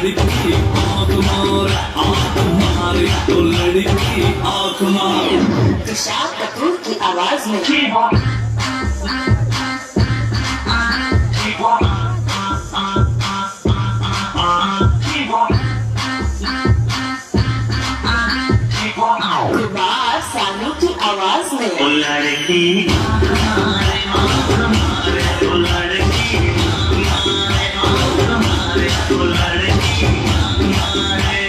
लड़की आँख मार, आँख मारे तो लड़की आँख मार। तुषार कपूर की आवाज में कुमार सानू की आवाज में ओ लड़की मारे आँख मारे, ओ लड़की मारे आँख मारे, ओ लड़की मारे।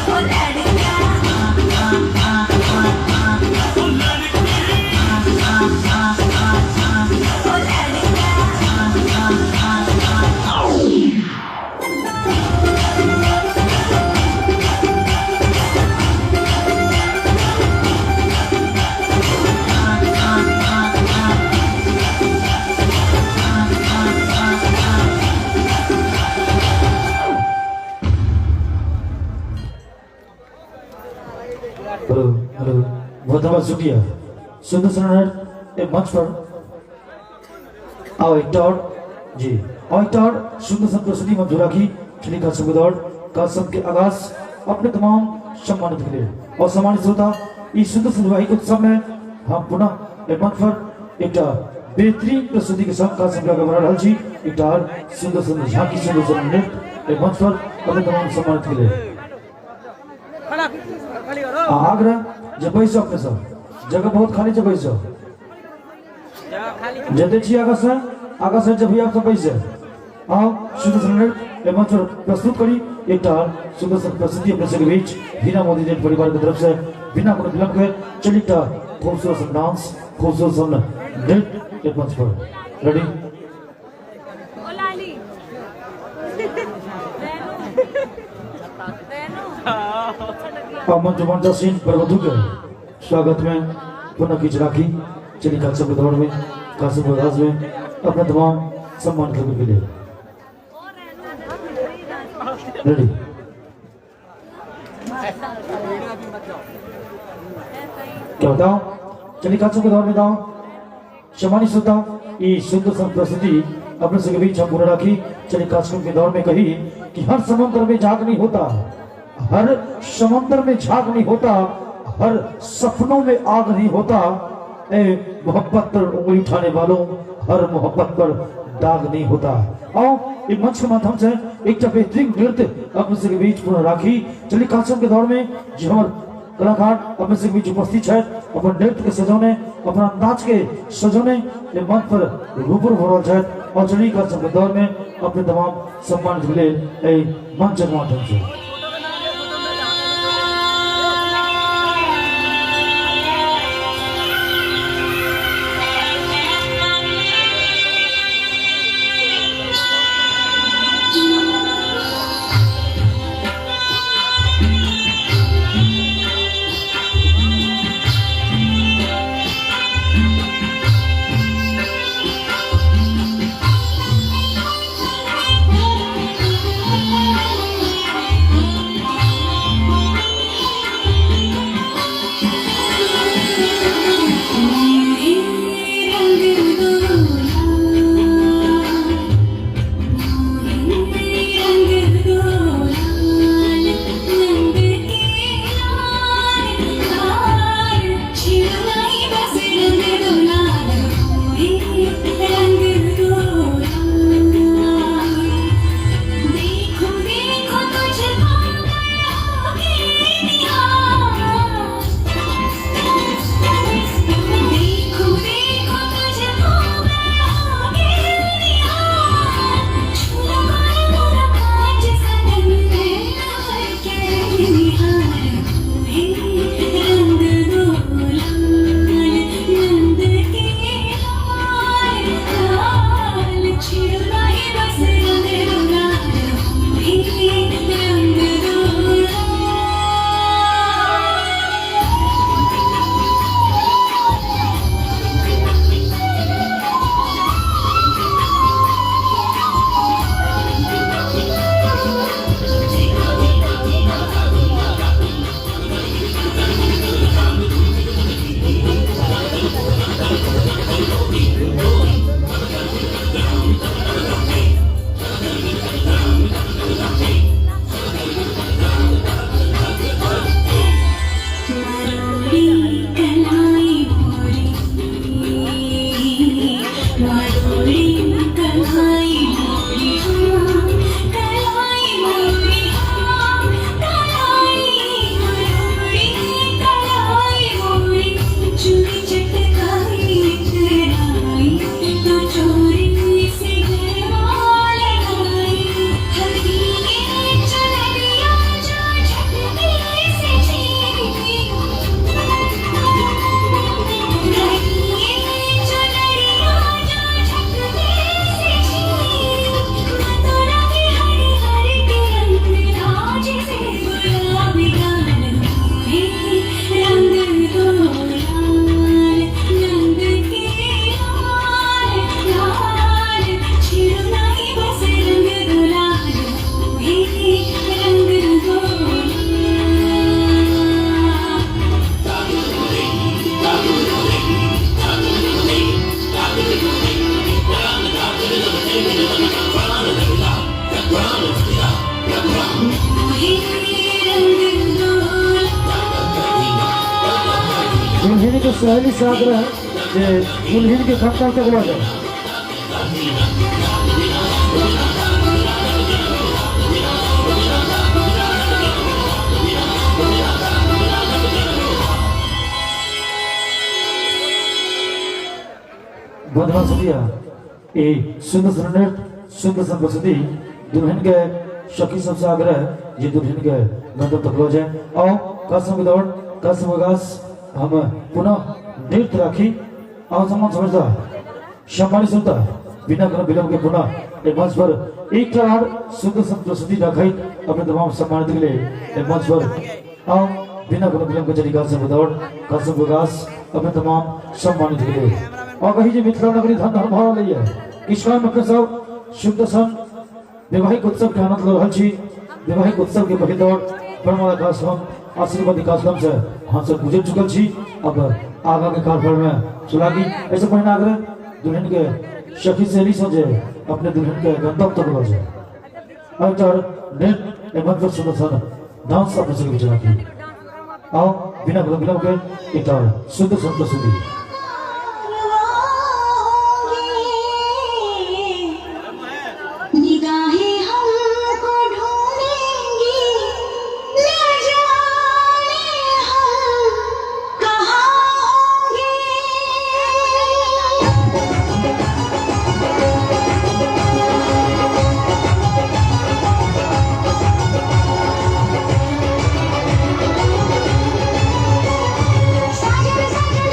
ओ लड़का ओ लड़की ओ लड़का हेलो हेलो बहुत बहुत शुक्रिया। सुंदर सुंदर एक मंच पर आओ एक टॉर जी और एक टॉर सुंदर सुंदर प्रस्तुति मंजूर राखी चली का सुबह का सबके आगाज अपने तमाम सम्मानित के लिए और सम्मानित श्रोता इस सुंदर सुंदर उत्सव में हम पुनः एक मंच पर एक बेहतरीन प्रस्तुति के साथ का संकल्प बना रहा जी एक टॉर सुंदर सुंदर झांकी सुंदर सुंदर नृत्य एक मंच पर अपने तमाम सम्मानित के लिए आग्रह जब पैसा अपने सब जगह बहुत खाली जब पैसा जल्दी छी आगा से जब भी आप सब पैसे आओ सुंदर सुंदर मंच पर प्रस्तुत करी एक सुंदर प्रस्तुति अपने सबके बीच बिना मोदी जैन परिवार की तरफ से बिना कोई विलंब के चली खूबसूरत डांस खूबसूरत नृत्य एक मंच पर रेडी मंच मंचा सीन प्रबंधु के स्वागत में पुनः खींच राखी चली काशा के दौड़ में काशा प्रदास में अपने तमाम सम्मान के लिए रेडी क्या बताओ चली काशा के दौड़ में दाओ शमानी श्रोता ये सुंदर प्रस्तुति अपने से बीच हम पूरा राखी चली काशा के दौड़ में कही कि हर समंदर में झाग नहीं होता, हर समंदर में झाग नहीं होता, हर सपनों में आग नहीं होता। ए मोहब्बत पर उंगली उठाने वालों हर मोहब्बत पर दाग नहीं होता। आओ इस मंच के माध्यम से एक बेहतरीन नृत्य अपने से बीच पुनः राखी चली काशम के दौर में जो हमारे कलाकार अपने से बीच उपस्थित है अपने नृत्य के सजोने अपना अंदाज के सजोने मंच पर रूबरू हो रहा है और चली काशम के दौर में अपने तमाम सम्मान के लिए मंच के माध्यम से सहेली से आग्रह जे दुल्हन के खट्टा के बोला जाए। बदला सुनिया ए सुंदर सुंदर सुंदर संपत्ति दुल्हन के शकी सबसे आग्रह ये दुल्हन के गंतव्य तक पहुंच जाए। आओ कसम की दौड़ कसम विकास हम पुनः नृत्य राखी आओ सम्मान समझता सम्मानी सुनता बिना कर विलंब के पुनः एक मंच पर एक करार सुंदर संपत्ति रखाई अपने तमाम सम्मानित के लिए एक मंच पर आओ बिना कर विलंब के चली कसम की दौड़ कसम विकास अपने तमाम सम्मानित के लिए और कही जी मिथिला नगरी धन धर्म भाव लई है किशोर में सब शुद्ध सन वैवाहिक उत्सव के आनंद ले रहल छी। वैवाहिक उत्सव के पहले दौर परमात्मा कार्यक्रम आशीर्वाद कार्यक्रम से हम सब गुजर चुकल छी। अब आगा के कार्यक्रम में चलागी ऐसे पहले आग्रह दुल्हन के सखी सहेली से जे अपने दुल्हन के गंतव्य तक पहुंचे और नेट एवं तो सुंदर सन डांस अपने से चलागी आओ बिना विलंब के एक और शुद्ध सन प्रस्तुति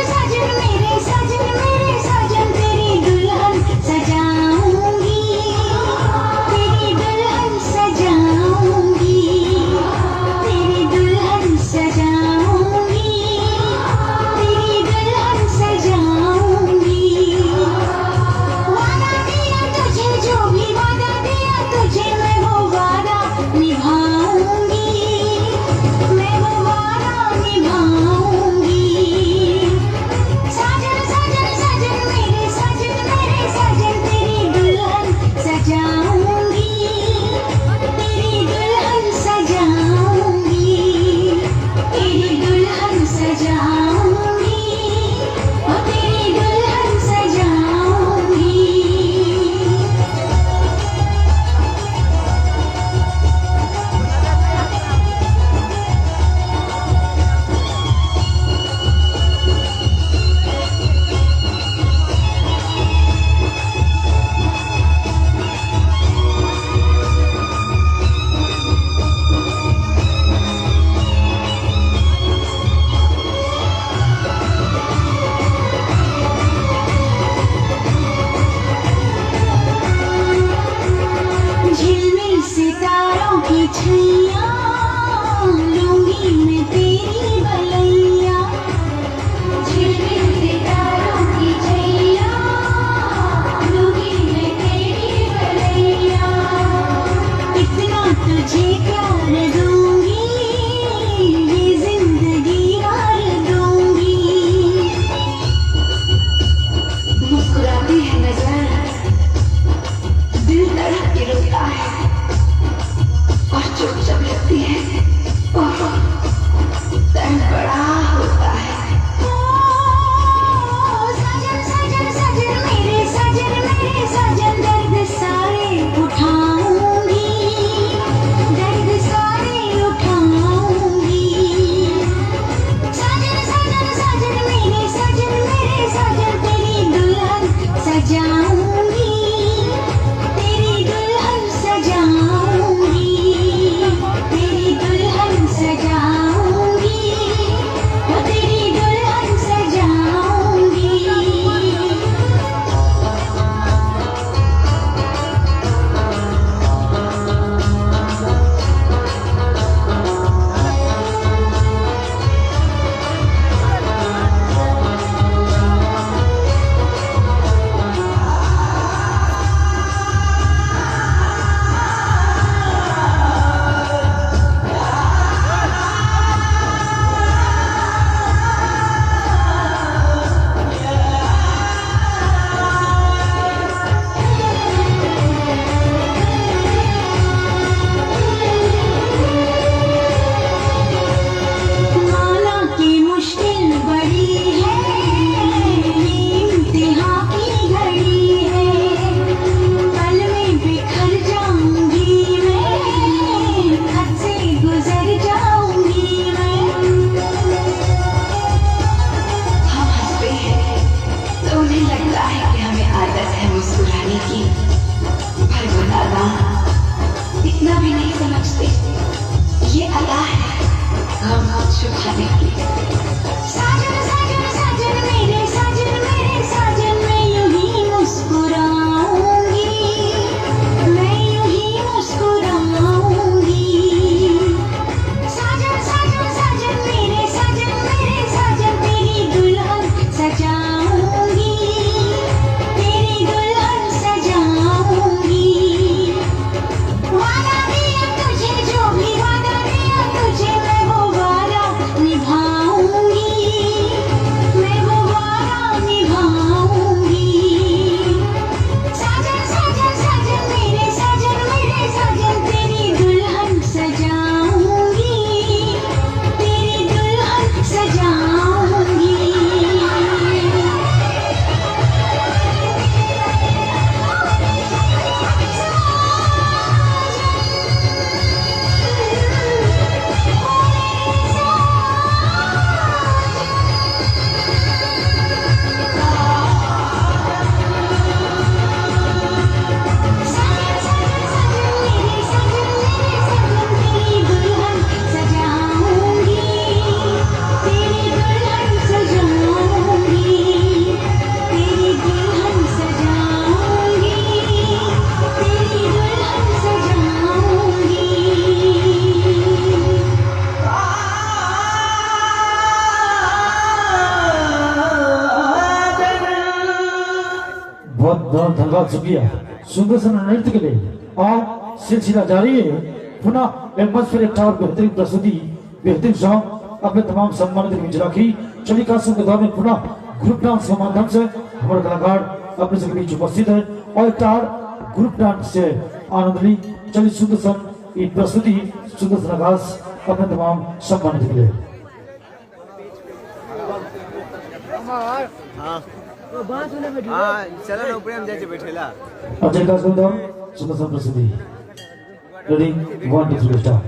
साजन बहुत शुक्रिया सुंदर सा नृत्य के लिए। और सिलसिला जारी है, पुनः एक मंच पर एक और बेहतरीन प्रस्तुति, बेहतरीन सॉन्ग अपने तमाम सम्मानित के बीच रखी। चलिए कार्यक्रम के दौरान पुनः ग्रुप डांस के माध्यम से हमारे कलाकार अपने सबके बीच उपस्थित है और एक ग्रुप डांस से आनंद ली। चलिए सुंदर सा ये प्रस्तुति, सुंदर सा आगाज अपने तमाम सम्मानित के लिए। चला ना ऊपर हम जाके बैठेला अब चलिए कार्यक्रम के दौरान सुंदर सा प्रस्तुति। Ready 1 2 3 start.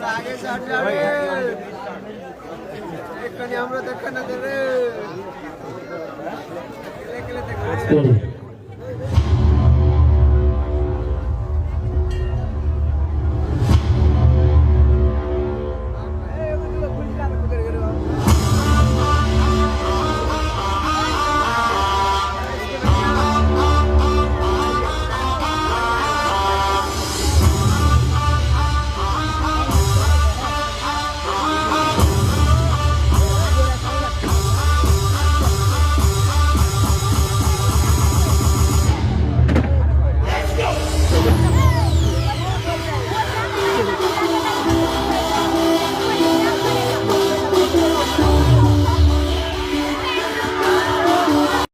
आगे से हट जा रे एक कनी हमरो देखा ना दे रे रेडी